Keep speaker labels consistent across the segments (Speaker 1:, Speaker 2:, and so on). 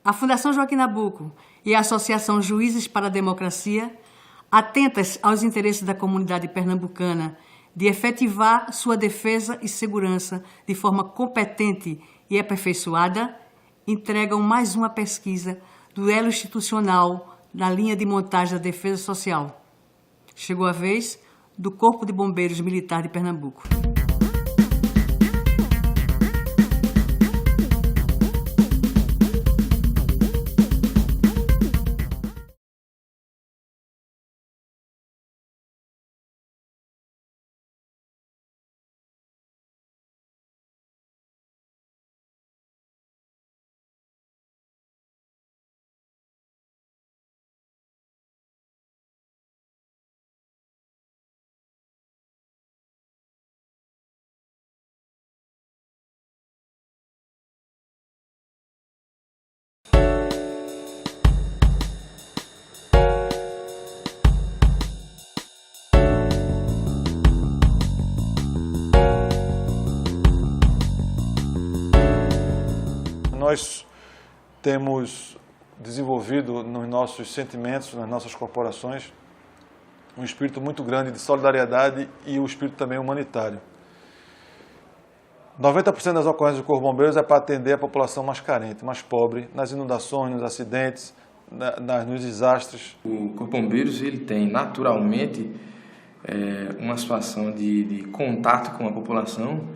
Speaker 1: A Fundação Joaquim Nabuco e a Associação Juízes para a Democracia, atentas aos interesses da comunidade pernambucana de efetivar sua defesa e segurança de forma competente e aperfeiçoada, entregam mais uma pesquisa do elo institucional na linha de montagem da defesa social. Chegou a vez do Corpo de Bombeiros Militar de Pernambuco.
Speaker 2: Nós temos desenvolvido nos nossos sentimentos, nas nossas corporações, um espírito muito grande de solidariedade e o espírito também humanitário. 90% das ocorrências do Corpo de Bombeiros é para atender a população mais carente, mais pobre, nas inundações, nos acidentes, nos desastres.
Speaker 3: O Corpo de Bombeiros ele tem naturalmente uma situação de contato com a população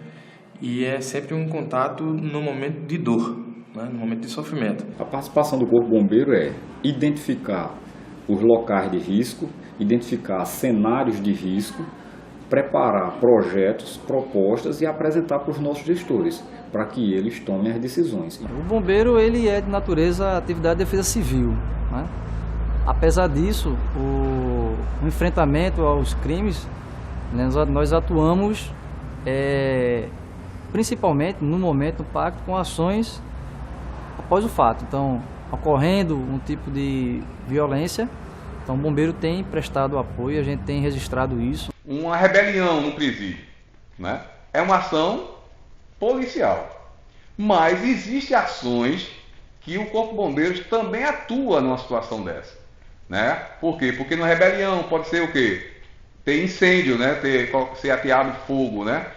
Speaker 3: e é sempre um contato no momento de dor, né, no momento de sofrimento.
Speaker 4: A participação do Corpo de Bombeiro é identificar os locais de risco, identificar cenários de risco, preparar projetos, propostas e apresentar para os nossos gestores, para que eles tomem as decisões.
Speaker 5: O bombeiro ele é de natureza atividade de defesa civil, né? Apesar disso, o enfrentamento aos crimes, né, nós atuamos principalmente no momento do pacto com ações após o fato. Então, ocorrendo um tipo de violência, então o bombeiro tem prestado apoio, a gente tem registrado isso.
Speaker 6: Uma rebelião no presídio, né? É uma ação policial, mas existem ações que o Corpo de Bombeiros também atua numa situação dessa, né? Por quê? Porque na rebelião pode ser o quê? Ter incêndio, né? Ser ateado de fogo, né?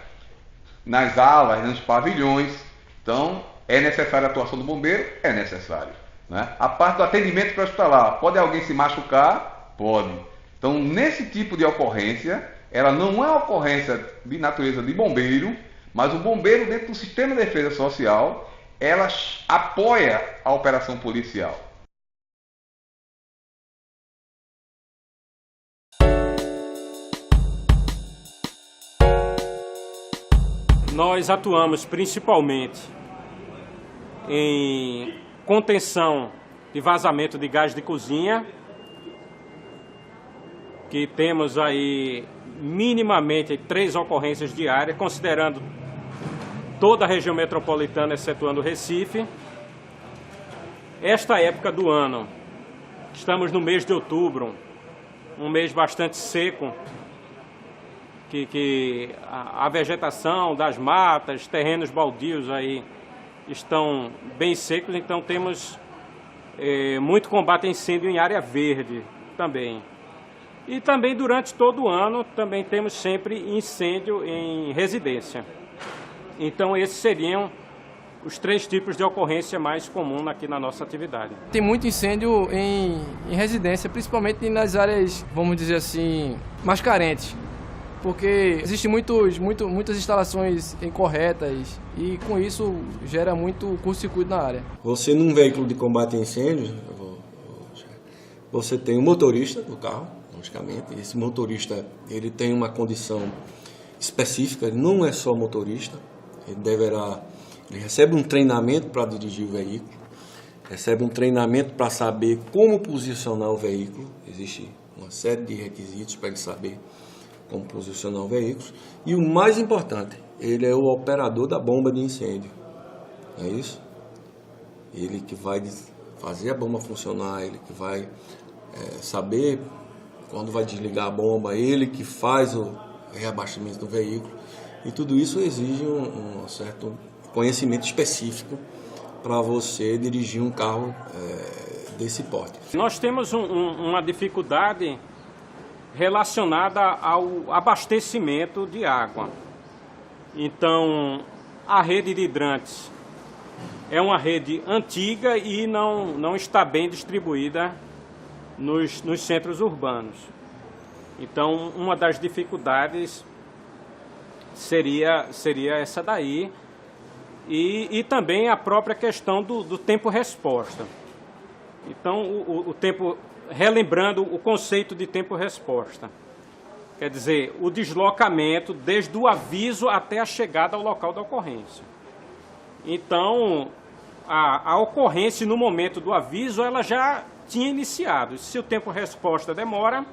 Speaker 6: Nas alas, nos pavilhões. Então, é necessária a atuação do bombeiro? É necessário, né? A parte do atendimento pré-hospitalar, pode alguém se machucar? Pode. Então, nesse tipo de ocorrência, ela não é uma ocorrência de natureza de bombeiro, mas o bombeiro, dentro do sistema de defesa social, ela apoia a operação policial.
Speaker 7: Nós atuamos principalmente em contenção de vazamento de gás de cozinha, que temos aí minimamente 3 ocorrências diárias, considerando toda a região metropolitana, excetuando o Recife. Esta época do ano, estamos no mês de outubro, um mês bastante seco, que a vegetação das matas, terrenos baldios aí estão bem secos, então temos muito combate a incêndio em área verde também. E também durante todo o ano também temos sempre incêndio em residência. Então esses seriam os 3 tipos de ocorrência mais comum aqui na nossa atividade.
Speaker 8: Tem muito incêndio em residência, principalmente nas áreas, vamos dizer assim, mais carentes. Porque existem muitas instalações incorretas e com isso gera muito curto-circuito na área.
Speaker 9: Você num veículo de combate a incêndio, você tem um motorista do carro, logicamente. Esse motorista ele tem uma condição específica, ele não é só motorista, ele recebe um treinamento para dirigir o veículo, recebe um treinamento para saber como posicionar o veículo, existe uma série de requisitos para ele saber como posicionar o veículo. E o mais importante, ele é o operador da bomba de incêndio. É isso? Ele que vai fazer a bomba funcionar, ele que vai saber quando vai desligar a bomba, ele que faz o reabaixamento do veículo. E tudo isso exige um certo conhecimento específico para você dirigir um carro desse porte.
Speaker 7: Nós temos uma dificuldade relacionada ao abastecimento de água. Então, a rede de hidrantes é uma rede antiga e não está bem distribuída nos centros urbanos. Então, uma das dificuldades seria essa daí. E também a própria questão do tempo-resposta. Então, o tempo, relembrando o conceito de tempo-resposta, quer dizer, o deslocamento desde o aviso até a chegada ao local da ocorrência. Então, a ocorrência no momento do aviso, ela já tinha iniciado. Se o tempo-resposta demora,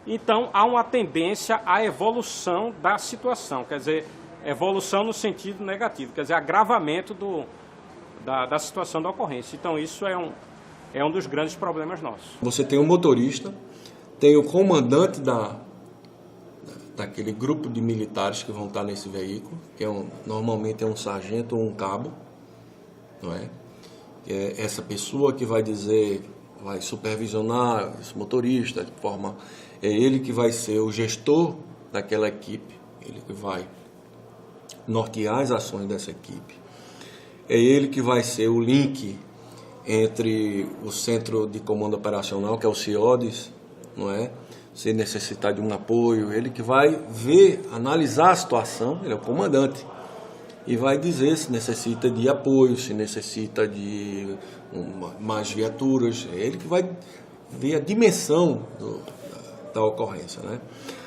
Speaker 7: então há uma tendência à evolução da situação, quer dizer, evolução no sentido negativo, quer dizer, agravamento da situação da ocorrência. Então, isso é um dos grandes problemas nossos.
Speaker 9: Você tem o motorista, tem o comandante daquele grupo de militares que vão estar nesse veículo, que normalmente é um sargento ou um cabo, não é? Que é essa pessoa que vai supervisionar esse motorista de forma... É ele que vai ser o gestor daquela equipe, ele que vai nortear as ações dessa equipe. É ele que vai ser o link entre o Centro de Comando Operacional, que é o CIODES, não é? Se necessitar de um apoio, ele que vai analisar a situação, ele é o comandante, e vai dizer se necessita de apoio, se necessita de mais viaturas, é ele que vai ver a dimensão da ocorrência, né?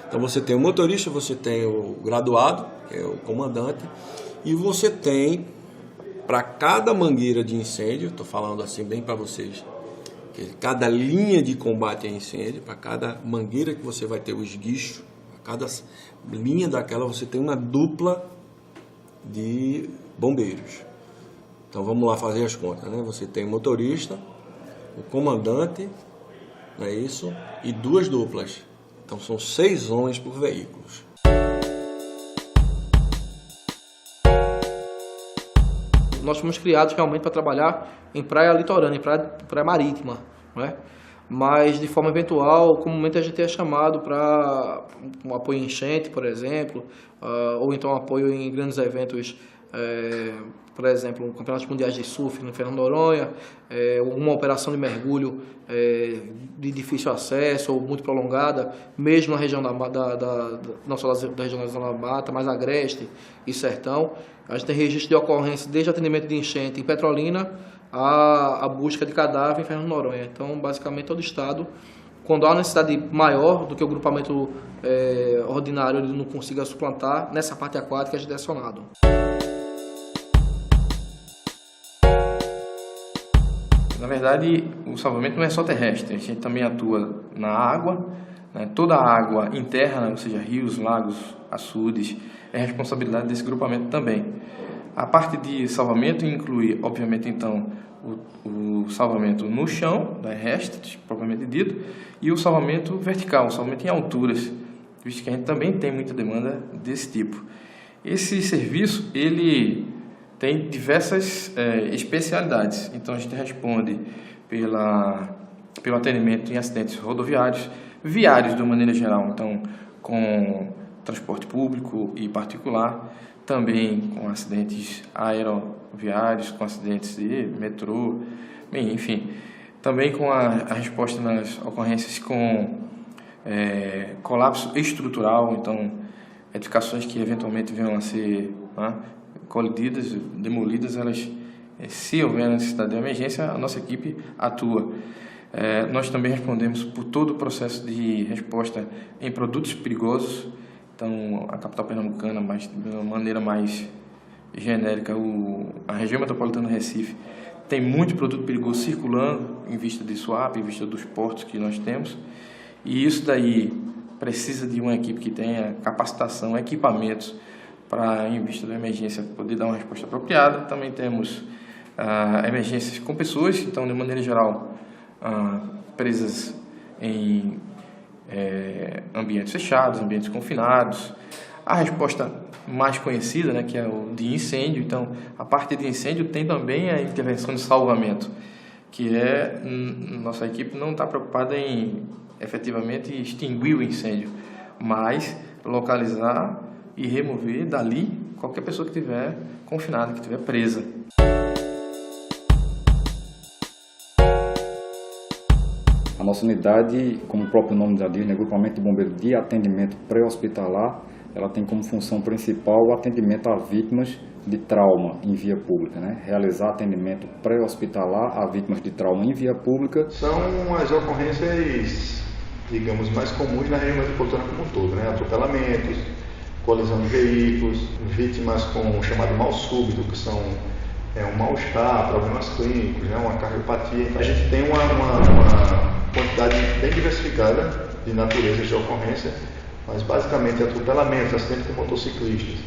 Speaker 9: Então você tem o motorista, você tem o graduado, que é o comandante, e você tem, para cada mangueira de incêndio, estou falando assim bem para vocês, que cada linha de combate a incêndio, para cada mangueira que você vai ter o esguicho, para cada linha daquela você tem uma dupla de bombeiros. Então vamos lá fazer as contas, né? Você tem o motorista, o comandante, não é isso? E 2 duplas. Então são 6 homens por veículo.
Speaker 8: Nós fomos criados realmente para trabalhar em praia litorânea, em praia marítima, né? Mas de forma eventual, comumente a gente é chamado para um apoio em enchente, por exemplo, ou então apoio em grandes eventos, por exemplo, campeonatos mundiais de surf no Fernando de Noronha, uma operação de mergulho de difícil acesso ou muito prolongada, mesmo na região não só da região da Zona da Mata, mas Agreste e Sertão. A gente tem registro de ocorrência desde atendimento de enchente em Petrolina a busca de cadáver em Fernando de Noronha. Então, basicamente, todo o estado, quando há uma necessidade maior do que o grupamento ordinário, ele não consiga suplantar, nessa parte aquática a gente é acionado.
Speaker 3: Na verdade, o salvamento não é só terrestre, a gente também atua na água, né? Toda a água interna, ou seja, rios, lagos, açudes, é responsabilidade desse grupamento também. A parte de salvamento inclui, obviamente, então, o salvamento no chão, terrestre, propriamente dito, e o salvamento vertical, o salvamento em alturas, visto que a gente também tem muita demanda desse tipo. Esse serviço, ele tem diversas especialidades. Então, a gente responde pelo atendimento em acidentes rodoviários, viários de uma maneira geral, então, com transporte público e particular, também com acidentes aeroviários, com acidentes de metrô, bem, enfim. Também com a resposta nas ocorrências com colapso estrutural, então, edificações que eventualmente venham a ser colididas, demolidas, elas, se houver necessidade de emergência, a nossa equipe atua. Nós também respondemos por todo o processo de resposta em produtos perigosos. Então, a capital pernambucana, mas de uma maneira mais genérica, a região metropolitana do Recife tem muito produto perigoso circulando em vista de SWAP, em vista dos portos que nós temos. E isso daí precisa de uma equipe que tenha capacitação, equipamentos para, em vista da emergência, poder dar uma resposta apropriada. Também temos emergências com pessoas, então, de maneira geral, presas em ambientes fechados, ambientes confinados. A resposta mais conhecida, né, que é o de incêndio. Então, a parte de incêndio tem também a intervenção de salvamento, que nossa equipe não está preocupada em efetivamente extinguir o incêndio, mas localizar e remover dali qualquer pessoa que estiver confinada, que estiver presa.
Speaker 4: A nossa unidade, como o próprio nome já diz, né, Grupamento de Bombeiros de Atendimento Pré-Hospitalar, ela tem como função principal o atendimento a vítimas de trauma em via pública, né? Realizar atendimento pré-hospitalar a vítimas de trauma em via pública.
Speaker 2: São as ocorrências, digamos, mais comuns na região metropolitana como um todo, né? Atropelamentos, colisão de veículos, vítimas com o chamado mal súbito, que são um mal-estar, problemas clínicos, né? Uma cardiopatia. A gente tem uma quantidade bem diversificada de naturezas de ocorrência, mas basicamente atropelamentos, acidentes de motociclistas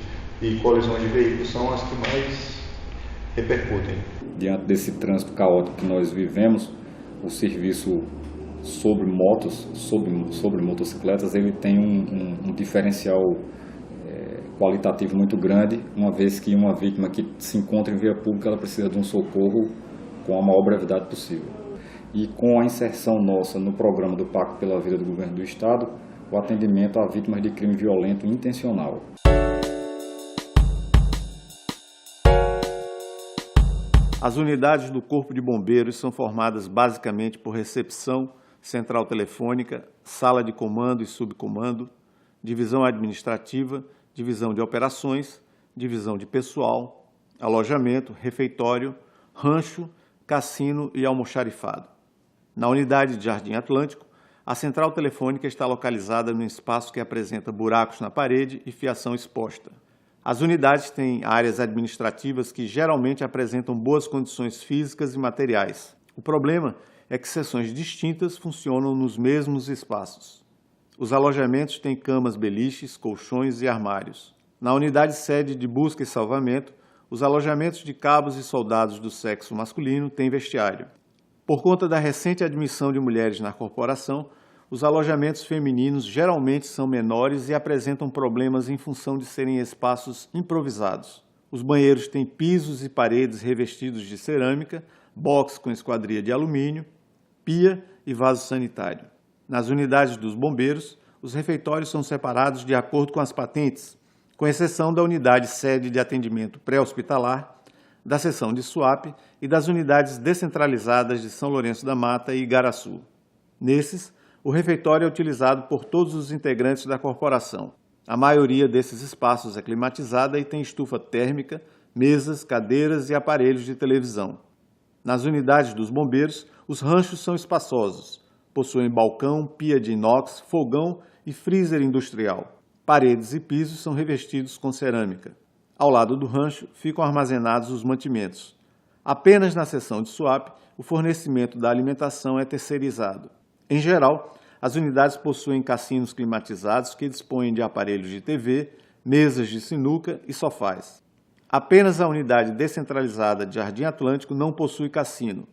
Speaker 2: e colisões de veículos são as que mais repercutem.
Speaker 4: Diante desse trânsito caótico que nós vivemos, o serviço sobre motos, sobre motocicletas, ele tem um diferencial qualitativo muito grande, uma vez que uma vítima que se encontra em via pública, ela precisa de um socorro com a maior brevidade possível. E com a inserção nossa no programa do Pacto pela Vida do Governo do Estado, o atendimento a vítimas de crime violento intencional.
Speaker 2: As unidades do Corpo de Bombeiros são formadas basicamente por recepção, central telefônica, sala de comando e subcomando, divisão administrativa, divisão de operações, divisão de pessoal, alojamento, refeitório, rancho, cassino e almoxarifado. Na unidade de Jardim Atlântico, a central telefônica está localizada num espaço que apresenta buracos na parede e fiação exposta. As unidades têm áreas administrativas que geralmente apresentam boas condições físicas e materiais. O problema é que seções distintas funcionam nos mesmos espaços. Os alojamentos têm camas beliches, colchões e armários. Na unidade sede de busca e salvamento, os alojamentos de cabos e soldados do sexo masculino têm vestiário. Por conta da recente admissão de mulheres na corporação, os alojamentos femininos geralmente são menores e apresentam problemas em função de serem espaços improvisados. Os banheiros têm pisos e paredes revestidos de cerâmica, box com esquadria de alumínio, pia e vaso sanitário. Nas unidades dos bombeiros, os refeitórios são separados de acordo com as patentes, com exceção da unidade sede de atendimento pré-hospitalar, da seção de SUAP e das unidades descentralizadas de São Lourenço da Mata e Igaraçu. Nesses, o refeitório é utilizado por todos os integrantes da corporação. A maioria desses espaços é climatizada e tem estufa térmica, mesas, cadeiras e aparelhos de televisão. Nas unidades dos bombeiros, os ranchos são espaçosos. Possuem balcão, pia de inox, fogão e freezer industrial. Paredes e pisos são revestidos com cerâmica. Ao lado do rancho ficam armazenados os mantimentos. Apenas na seção de SUAP, o fornecimento da alimentação é terceirizado. Em geral, as unidades possuem cassinos climatizados que dispõem de aparelhos de TV, mesas de sinuca e sofás. Apenas a unidade descentralizada de Jardim Atlântico não possui cassino.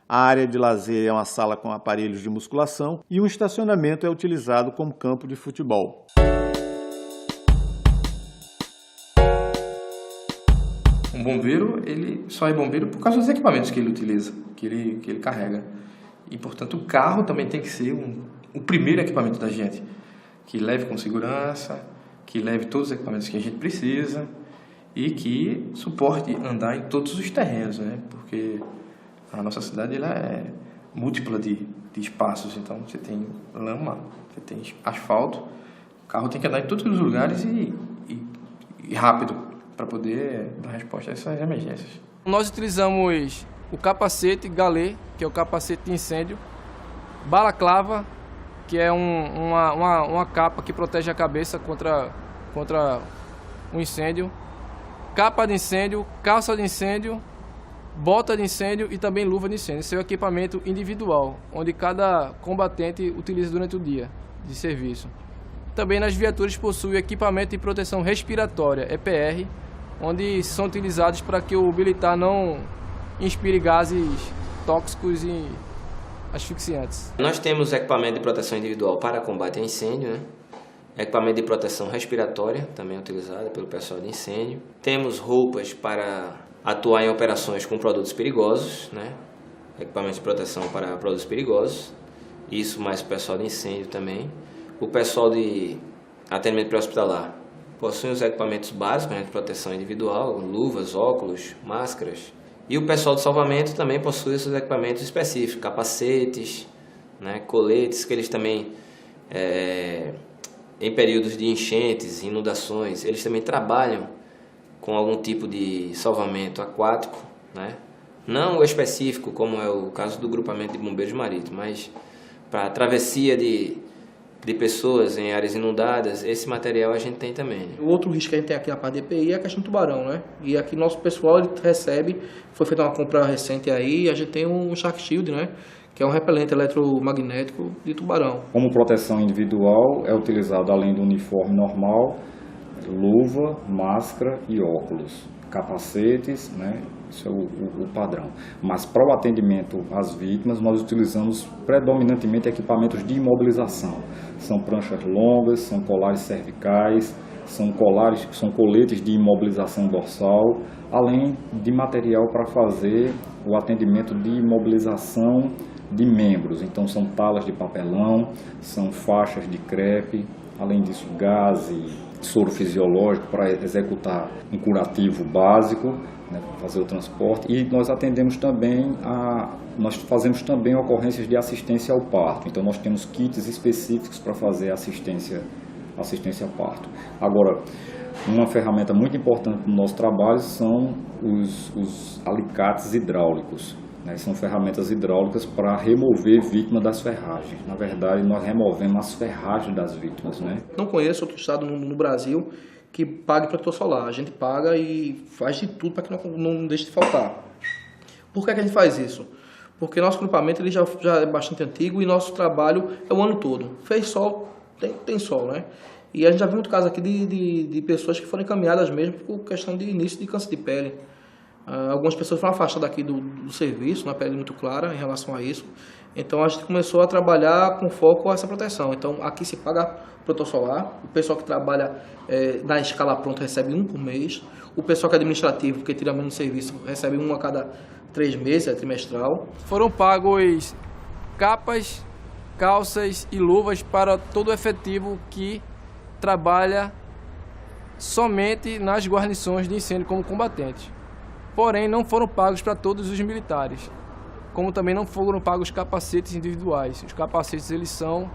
Speaker 2: A área de lazer é uma sala com aparelhos de musculação e um estacionamento é utilizado como campo de futebol.
Speaker 3: Um bombeiro, ele só é bombeiro por causa dos equipamentos que ele utiliza, que ele carrega. E, portanto, o carro também tem que ser o primeiro equipamento da gente, que leve com segurança, que leve todos os equipamentos que a gente precisa e que suporte andar em todos os terrenos, né? Porque a nossa cidade ela é múltipla de espaços, então você tem lama, você tem asfalto, o carro tem que andar em todos os lugares e rápido para poder dar resposta a essas emergências.
Speaker 8: Nós utilizamos o capacete galê, que é o capacete de incêndio, balaclava, que é uma capa que protege a cabeça contra um incêndio, capa de incêndio, calça de incêndio, bota de incêndio e também luva de incêndio. Esse é o equipamento individual, onde cada combatente utiliza durante o dia de serviço. Também nas viaturas possui equipamento de proteção respiratória, EPR, onde são utilizados para que o militar não inspire gases tóxicos e asfixiantes.
Speaker 10: Nós temos equipamento de proteção individual para combate a incêndio, né? equipamento de proteção respiratória, também utilizado pelo pessoal de incêndio. Temos roupas para atuar em operações com produtos perigosos, né? Equipamentos de proteção para produtos perigosos, isso mais o pessoal de incêndio também. O pessoal de atendimento pré-hospitalar possui os equipamentos básicos, né, de proteção individual, luvas, óculos, máscaras. E o pessoal de salvamento também possui esses equipamentos específicos, capacetes, né, coletes, que eles também, em períodos de enchentes, inundações, eles também trabalham com algum tipo de salvamento aquático, né? Não o específico, como é o caso do grupamento de bombeiros marítimos, mas para travessia de pessoas em áreas inundadas, esse material a gente tem também.
Speaker 11: O outro risco que a gente tem aqui na parte de EPI é a questão do tubarão, né? E aqui nosso pessoal ele recebe, foi feita uma compra recente aí, a gente tem um Shark Shield, né? Que é um repelente eletromagnético de tubarão.
Speaker 4: Como proteção individual é utilizado, além do uniforme normal, luva, máscara e óculos, capacetes, né? Isso é o padrão. Mas para o atendimento às vítimas, nós utilizamos predominantemente equipamentos de imobilização. São pranchas longas, são colares cervicais, são coletes de imobilização dorsal, além de material para fazer o atendimento de imobilização de membros. Então são talas de papelão, são faixas de crepe, além disso gás e soro fisiológico para executar um curativo básico, né, para fazer o transporte. E nós atendemos também nós fazemos também ocorrências de assistência ao parto. Então nós temos kits específicos para fazer assistência ao parto. Agora, uma ferramenta muito importante no nosso trabalho são os alicates hidráulicos. Né, são ferramentas hidráulicas para remover vítima das ferragens. Na verdade, nós removemos as ferragens das vítimas. Né?
Speaker 11: Não conheço outro estado no Brasil que pague protetor solar. A gente paga e faz de tudo para que não deixe de faltar. Por que a gente faz isso? Porque nosso equipamento ele já é bastante antigo e nosso trabalho é o ano todo. Fez sol, tem sol, né? E a gente já viu muito caso aqui de pessoas que foram encaminhadas mesmo por questão de início de câncer de pele. Algumas pessoas foram afastadas aqui do serviço, uma pele muito clara em relação a isso. Então a gente começou a trabalhar com foco a essa proteção. Então aqui se paga protetor solar, o pessoal que trabalha na escala pronta recebe um por mês, o pessoal que é administrativo, que tira menos serviço, recebe um a cada 3 meses, é trimestral.
Speaker 8: Foram pagos capas, calças e luvas para todo o efetivo que trabalha somente nas guarnições de incêndio como combatente. Porém, não foram pagos para todos os militares, como também não foram pagos capacetes individuais. Os capacetes eles são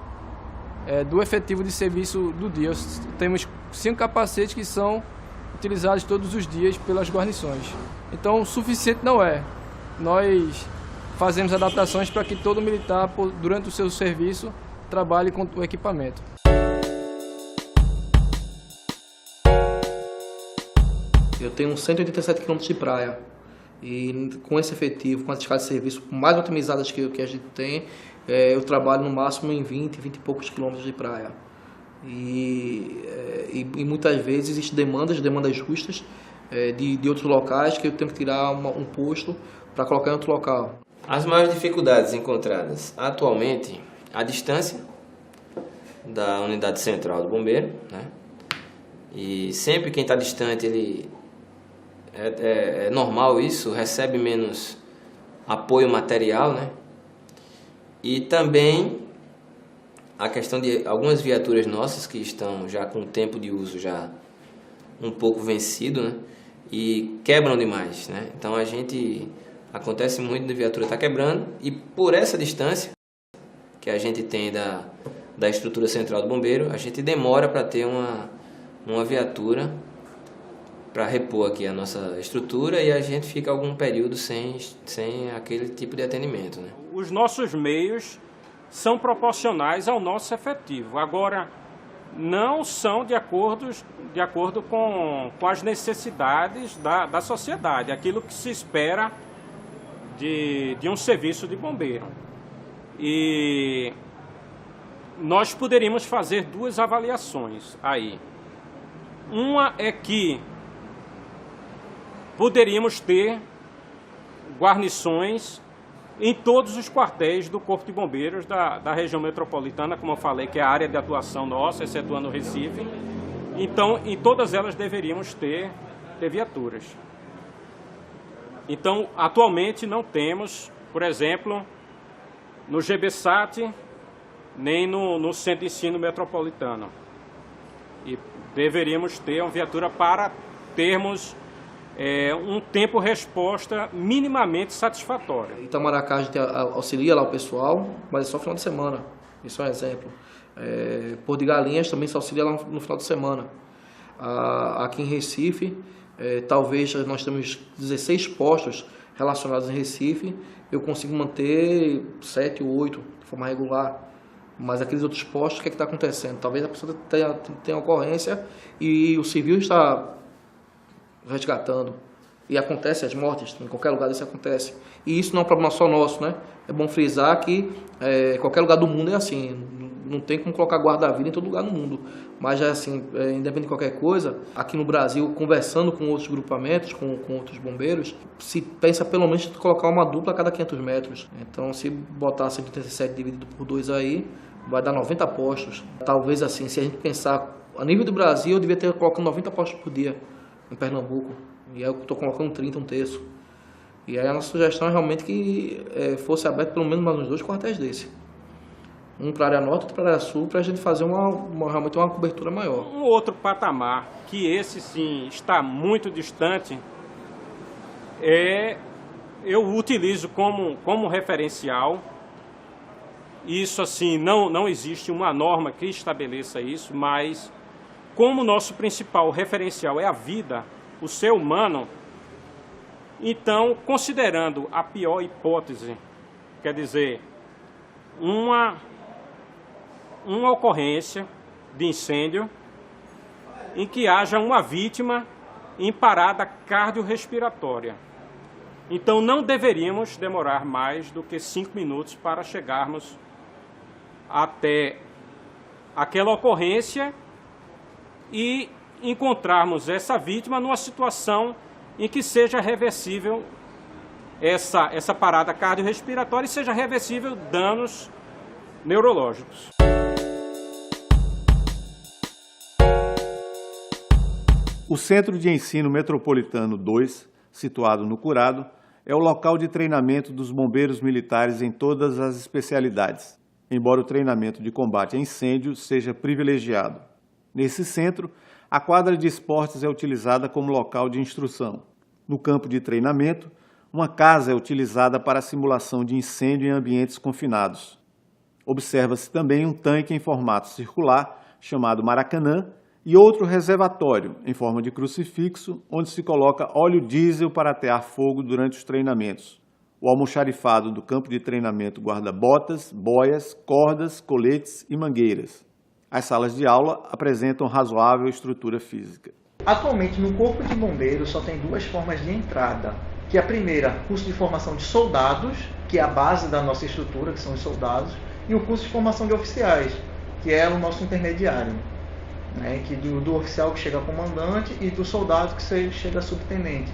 Speaker 8: do efetivo de serviço do dia. Temos 5 capacetes que são utilizados todos os dias pelas guarnições. Então, o suficiente não é. Nós fazemos adaptações para que todo militar, durante o seu serviço, trabalhe com o equipamento.
Speaker 11: Eu tenho 187 km de praia e com esse efetivo, com as escalas de serviço mais otimizadas que a gente tem, eu trabalho no máximo em 20 e poucos quilômetros de praia. E muitas vezes existem demandas justas de outros locais que eu tenho que tirar um posto para colocar em outro local.
Speaker 10: As maiores dificuldades encontradas atualmente, a distância da unidade central do bombeiro, né? E sempre quem está distante, é normal isso, recebe menos apoio material, né? E também a questão de algumas viaturas nossas que estão já com o tempo de uso já um pouco vencido, né? E quebram demais, né? Então acontece muito de viatura estar quebrando e por essa distância que a gente tem da estrutura central do bombeiro, a gente demora para ter uma viatura para repor aqui a nossa estrutura e a gente fica algum período sem aquele tipo de atendimento, né?
Speaker 7: Os nossos meios são proporcionais ao nosso efetivo. Agora, não são de acordo com as necessidades da sociedade, aquilo que se espera de um serviço de bombeiro. E nós poderíamos fazer 2 avaliações aí. Uma é que poderíamos ter guarnições em todos os quartéis do Corpo de Bombeiros da região metropolitana, como eu falei, que é a área de atuação nossa, excetuando o Recife. Então, em todas elas deveríamos ter viaturas. Então, atualmente não temos, por exemplo, no GBSAT, nem no Centro de Ensino Metropolitano. E deveríamos ter uma viatura para termos um tempo-resposta minimamente satisfatório.
Speaker 11: Itamaracá a gente auxilia lá o pessoal, mas é só final de semana. Isso é um exemplo. Porto de Galinhas também se auxilia lá no final de semana. Aqui em Recife, talvez nós temos 16 postos relacionados em Recife, eu consigo manter 7 ou 8 de forma regular. Mas aqueles outros postos, o que é que está acontecendo? Talvez a pessoa tenha ocorrência e o civil está resgatando. E acontece as mortes, em qualquer lugar isso acontece. E isso não é um problema só nosso, né? É bom frisar que qualquer lugar do mundo é assim. Não tem como colocar guarda-vida em todo lugar no mundo. Mas é assim, independente de qualquer coisa, aqui no Brasil, conversando com outros grupamentos, com outros bombeiros, se pensa pelo menos em colocar uma dupla a cada 500 metros. Então, se botar 137 dividido por 2 aí, vai dar 90 postos. Talvez assim, se a gente pensar, a nível do Brasil, eu devia ter colocando 90 postos por dia em Pernambuco. E aí eu estou colocando 30, um terço. E aí a nossa sugestão é realmente que fosse aberto pelo menos mais uns 2 quartéis desse. Um para a área norte, outro para a área sul, para a gente fazer realmente uma cobertura maior.
Speaker 7: Um outro patamar, que esse sim está muito distante, eu utilizo como referencial. Isso assim, não existe uma norma que estabeleça isso, mas como nosso principal referencial é a vida, o ser humano, então, considerando a pior hipótese, quer dizer, uma ocorrência de incêndio em que haja uma vítima em parada cardiorrespiratória. Então, não deveríamos demorar mais do que 5 minutos para chegarmos até aquela ocorrência e encontrarmos essa vítima numa situação em que seja reversível essa parada cardiorrespiratória e seja reversível danos neurológicos.
Speaker 2: O Centro de Ensino Metropolitano 2, situado no Curado, é o local de treinamento dos bombeiros militares em todas as especialidades, embora o treinamento de combate a incêndio seja privilegiado. Nesse centro, a quadra de esportes é utilizada como local de instrução. No campo de treinamento, uma casa é utilizada para a simulação de incêndio em ambientes confinados. Observa-se também um tanque em formato circular, chamado Maracanã, e outro reservatório, em forma de crucifixo, onde se coloca óleo diesel para atear fogo durante os treinamentos. O almoxarifado do campo de treinamento guarda botas, boias, cordas, coletes e mangueiras. As salas de aula apresentam razoável estrutura física.
Speaker 12: Atualmente, no Corpo de Bombeiros só tem 2 formas de entrada, que é a primeira, curso de formação de soldados, que é a base da nossa estrutura, que são os soldados, e o curso de formação de oficiais, que é o nosso intermediário, né, que do oficial que chega a comandante e do soldado que chega a subtenente.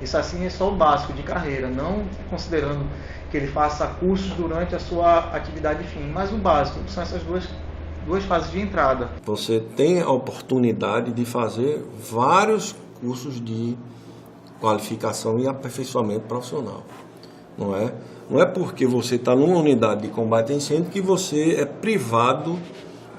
Speaker 12: Isso assim é só o básico de carreira, não considerando que ele faça cursos durante a sua atividade fim, mas o básico, são essas duas fases de entrada.
Speaker 9: Você tem a oportunidade de fazer vários cursos de qualificação e aperfeiçoamento profissional. Não é porque você está numa unidade de combate a incêndio que você é privado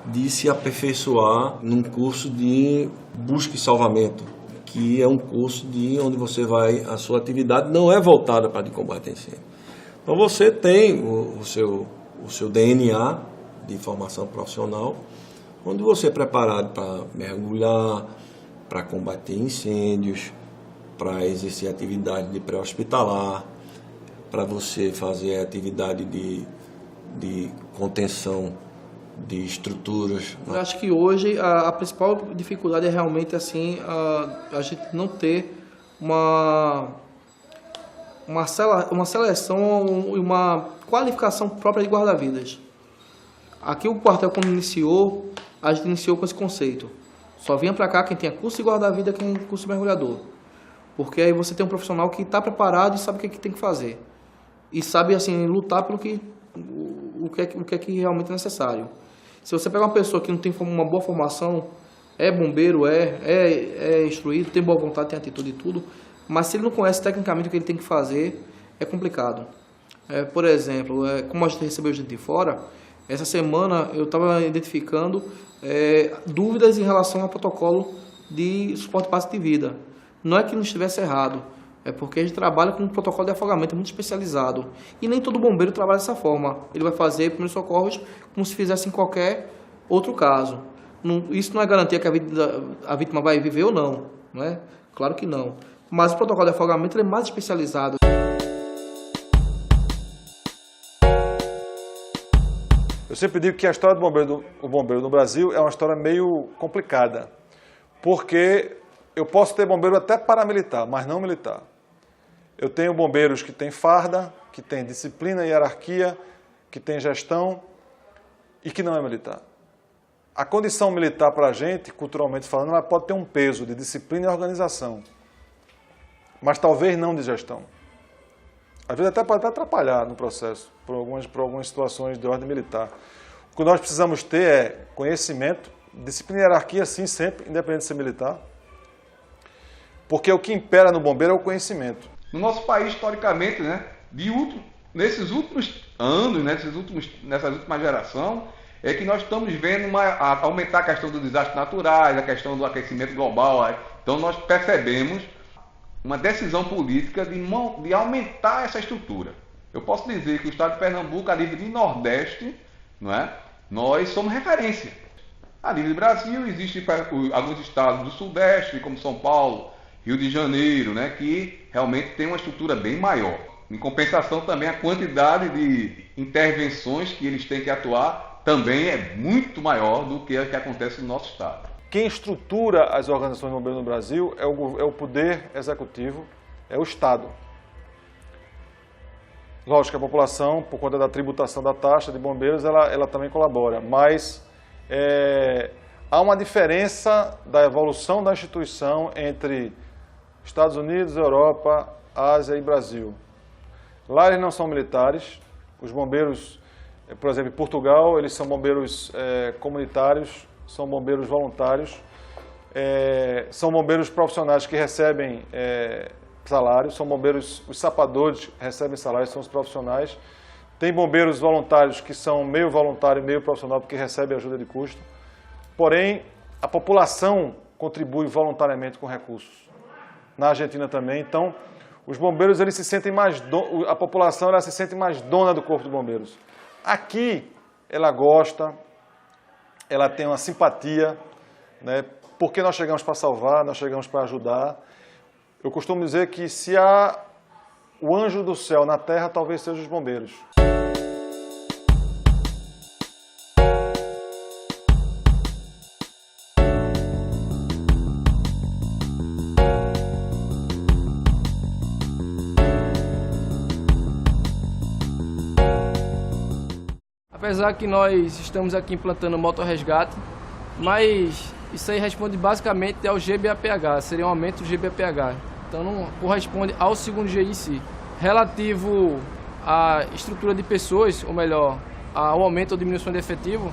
Speaker 9: de se aperfeiçoar num curso de busca e salvamento, que é um curso onde você vai, a sua atividade não é voltada para de combate a incêndio. Então você tem o seu DNA de formação profissional, onde você é preparado para mergulhar, para combater incêndios, para exercer atividade de pré-hospitalar, para você fazer atividade de contenção de estruturas.
Speaker 11: Eu acho que hoje a principal dificuldade é realmente assim a gente não ter uma seleção e uma qualificação própria de guarda-vidas. Aqui o quartel, quando iniciou, a gente iniciou com esse conceito. Só vinha para cá quem tem curso de guarda-vida, quem tem curso de mergulhador. Porque aí você tem um profissional que está preparado e sabe o que tem que fazer. e sabe assim lutar pelo o que é que realmente é necessário. Se você pegar uma pessoa que não tem uma boa formação, é bombeiro, é instruído, tem boa vontade, tem atitude e tudo, mas se ele não conhece tecnicamente o que ele tem que fazer, é complicado. Por exemplo, como a gente recebeu gente de fora, essa semana eu estava identificando dúvidas em relação ao protocolo de suporte básico de vida. Não é que não estivesse errado, é porque a gente trabalha com um protocolo de afogamento muito especializado. E nem todo bombeiro trabalha dessa forma. Ele vai fazer primeiros socorros como se fizesse em qualquer outro caso. Isso não é garantia que a vítima vai viver ou não, né? Claro que não. Mas o protocolo de afogamento é mais especializado.
Speaker 13: Eu sempre digo que a história do bombeiro no Brasil é uma história meio complicada. Porque eu posso ter bombeiro até paramilitar, mas não militar. Eu tenho bombeiros que têm farda, que têm disciplina e hierarquia, que têm gestão e que não é militar. A condição militar para a gente, culturalmente falando, ela pode ter um peso de disciplina e organização, mas talvez não de gestão. Às vezes até pode atrapalhar no processo, por algumas situações de ordem militar. O que nós precisamos ter é conhecimento, disciplina e hierarquia, sim, sempre, independente de ser militar, porque o que impera no bombeiro é o conhecimento.
Speaker 6: No nosso país, historicamente, né, nesses últimos anos, nessa última geração, é que nós estamos vendo aumentar a questão dos desastres naturais, a questão do aquecimento global. Então nós percebemos uma decisão política de aumentar essa estrutura. Eu posso dizer que o estado de Pernambuco, a nível de Nordeste, não é, nós somos referência. A nível do Brasil, existem alguns estados do Sudeste, como São Paulo, Rio de Janeiro, né, que realmente tem uma estrutura bem maior. Em compensação, também a quantidade de intervenções que eles têm que atuar também é muito maior do que acontece no nosso estado.
Speaker 13: Quem estrutura as organizações de bombeiros no Brasil é o poder executivo, é o Estado. Lógico que a população, por conta da tributação da taxa de bombeiros, ela também colabora, mas há uma diferença da evolução da instituição entre Estados Unidos, Europa, Ásia e Brasil. Lá eles não são militares, os bombeiros, por exemplo, em Portugal, eles são bombeiros comunitários, são bombeiros voluntários, são bombeiros profissionais que recebem salários, são bombeiros, os sapadores recebem salários, são os profissionais. Tem bombeiros voluntários que são meio voluntário e meio profissional porque recebem ajuda de custo. Porém, a população contribui voluntariamente com recursos. Na Argentina também, então, os bombeiros eles se sentem a população ela se sente mais dona do corpo de bombeiros. Aqui, ela gosta, ela tem uma simpatia, né, porque nós chegamos para salvar, nós chegamos para ajudar. Eu costumo dizer que se há o anjo do céu na terra, talvez sejam os bombeiros.
Speaker 8: Apesar que nós estamos aqui implantando motorresgate, mas isso aí responde basicamente ao GBAPH, seria um aumento do GBAPH. Então não corresponde ao segundo GI em si. Relativo à estrutura de pessoas, ou melhor, ao aumento ou diminuição de efetivo,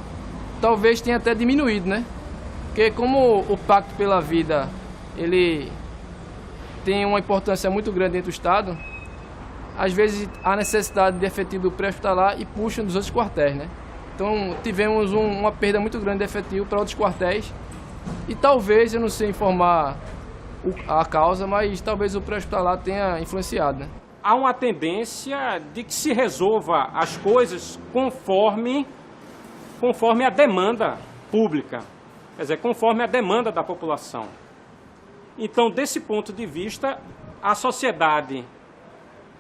Speaker 8: talvez tenha até diminuído, né? Porque como o Pacto pela Vida, ele tem uma importância muito grande dentro do Estado, às vezes há necessidade de efetivo pré-hospitalar e puxam dos outros quartéis, né? Então tivemos uma perda muito grande de efetivo para outros quartéis e talvez, eu não sei informar a causa, mas talvez o pré-hospitalar tenha influenciado, né?
Speaker 7: Há uma tendência de que se resolva as coisas conforme a demanda pública, quer dizer, conforme a demanda da população. Então, desse ponto de vista, a sociedade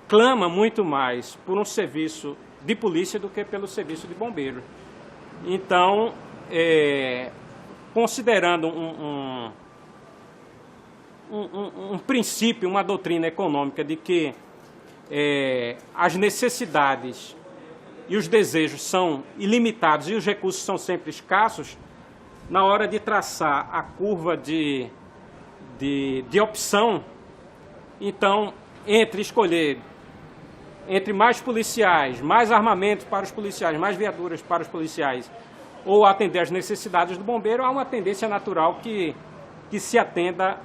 Speaker 7: clama muito mais por um serviço de polícia do que pelo serviço de bombeiro. Então, considerando um princípio, uma doutrina econômica de que as necessidades e os desejos são ilimitados e os recursos são sempre escassos, na hora de traçar a curva de opção, então, entre escolher entre mais policiais, mais armamento para os policiais, mais viaturas para os policiais, ou atender às necessidades do bombeiro, há uma tendência natural que se atenda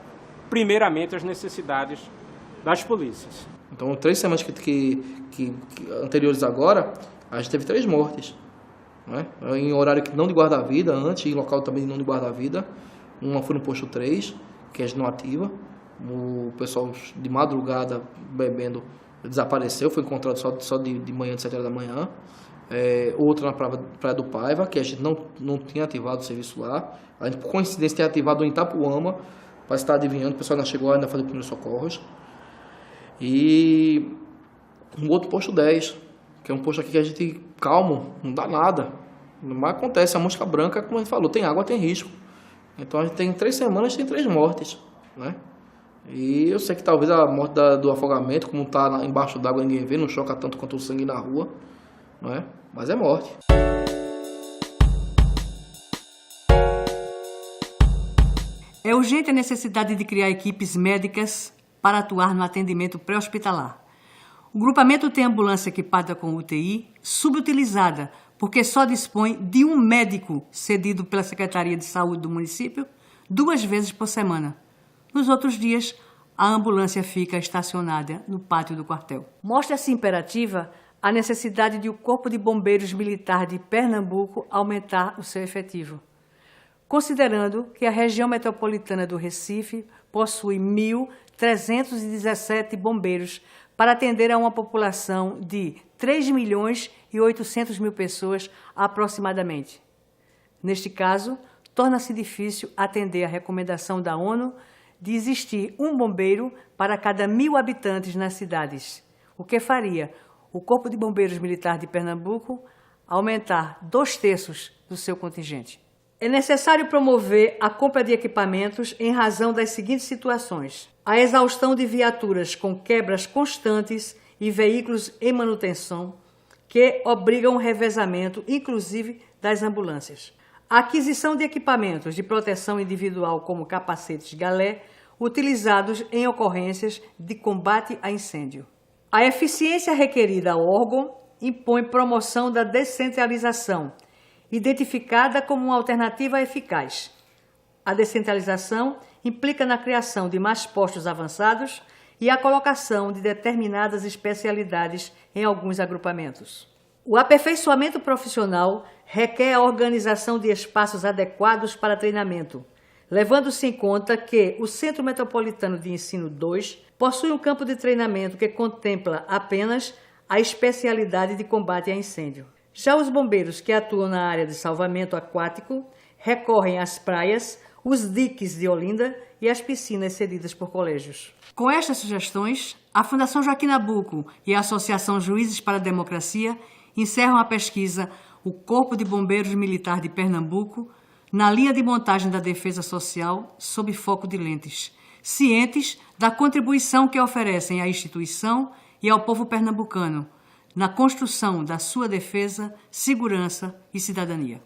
Speaker 7: primeiramente às necessidades das polícias.
Speaker 11: Então, 3 semanas anteriores agora, a gente teve 3 mortes. Né? Em horário que não de guarda-vida, antes, em local também não de guarda-vida. Uma foi no posto 3, que a gente não ativa. O pessoal de madrugada bebendo desapareceu, foi encontrado só de manhã, de 7 horas da manhã. Outra na Praia do Paiva, que a gente não tinha ativado o serviço lá. A gente, por coincidência, tinha ativado em Itapuama, para estar adivinhando, o pessoal ainda chegou ainda a fazer primeiros socorros. E um outro posto 10, que é um posto aqui que a gente calmo, não dá nada. Mas acontece, a mosca branca, como a gente falou, tem água, tem risco. Então a gente tem 3 semanas, tem 3 mortes, né? E eu sei que talvez a morte do afogamento, como está embaixo d'água, ninguém vê, não choca tanto quanto o sangue na rua, não é? Mas é morte.
Speaker 1: É urgente a necessidade de criar equipes médicas para atuar no atendimento pré-hospitalar. O grupamento tem ambulância equipada com UTI, subutilizada, porque só dispõe de um médico cedido pela Secretaria de Saúde do município 2 vezes por semana. Nos outros dias, a ambulância fica estacionada no pátio do quartel. Mostra-se imperativa a necessidade de o Corpo de Bombeiros Militar de Pernambuco aumentar o seu efetivo, considerando que a região metropolitana do Recife possui 1.317 bombeiros para atender a uma população de 3.800.000 pessoas aproximadamente. Neste caso, torna-se difícil atender a recomendação da ONU de existir um bombeiro para cada 1.000 habitantes nas cidades, o que faria o Corpo de Bombeiros Militar de Pernambuco aumentar 2/3 do seu contingente. É necessário promover a compra de equipamentos em razão das seguintes situações: a exaustão de viaturas com quebras constantes e veículos em manutenção, que obrigam o revezamento, inclusive das ambulâncias. A aquisição de equipamentos de proteção individual, como capacetes galé, utilizados em ocorrências de combate a incêndio. A eficiência requerida ao órgão impõe promoção da descentralização, identificada como uma alternativa eficaz. A descentralização implica na criação de mais postos avançados e a colocação de determinadas especialidades em alguns agrupamentos. O aperfeiçoamento profissional requer a organização de espaços adequados para treinamento, levando-se em conta que o Centro Metropolitano de Ensino 2 possui um campo de treinamento que contempla apenas a especialidade de combate a incêndio. Já os bombeiros que atuam na área de salvamento aquático recorrem às praias, os diques de Olinda e as piscinas cedidas por colégios. Com estas sugestões, a Fundação Joaquim Nabuco e a Associação Juízes para a Democracia encerram a pesquisa O Corpo de Bombeiros Militar de Pernambuco na linha de montagem da defesa social sob foco de lentes, cientes da contribuição que oferecem à instituição e ao povo pernambucano na construção da sua defesa, segurança e cidadania.